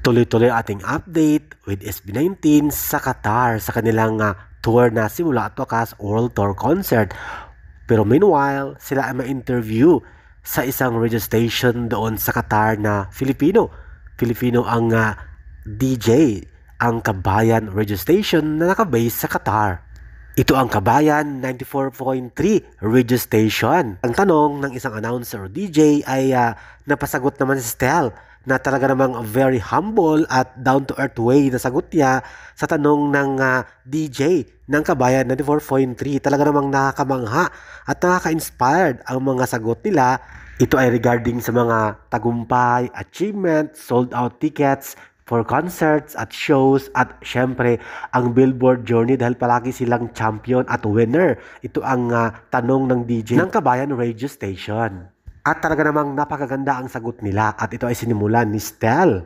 Tuloy-tuloy ating update with SB19 sa Qatar sa kanilang tour na simula at wakas World Tour Concert. Pero meanwhile, sila ay ma-interview sa isang radio station doon sa Qatar na Filipino. Filipino ang DJ, ang Kabayan Radio Station na nakabase sa Qatar. Ito ang Kabayan 94.3 radio station. Ang tanong ng isang announcer o DJ ay napasagot naman si Stel na talaga namang very humble at down-to-earth way na sagot niya sa tanong ng DJ ng Kabayan 94.3. Talaga namang nakakamangha at nakaka-inspired ang mga sagot nila. Ito ay regarding sa mga tagumpay, achievement, sold out tickets for concerts at shows at syempre ang Billboard journey dahil palagi silang champion at winner. Ito ang tanong ng DJ ng Kabayan Radio Station. At talaga namang napakaganda ang sagot nila at ito ay sinimulan ni Stel.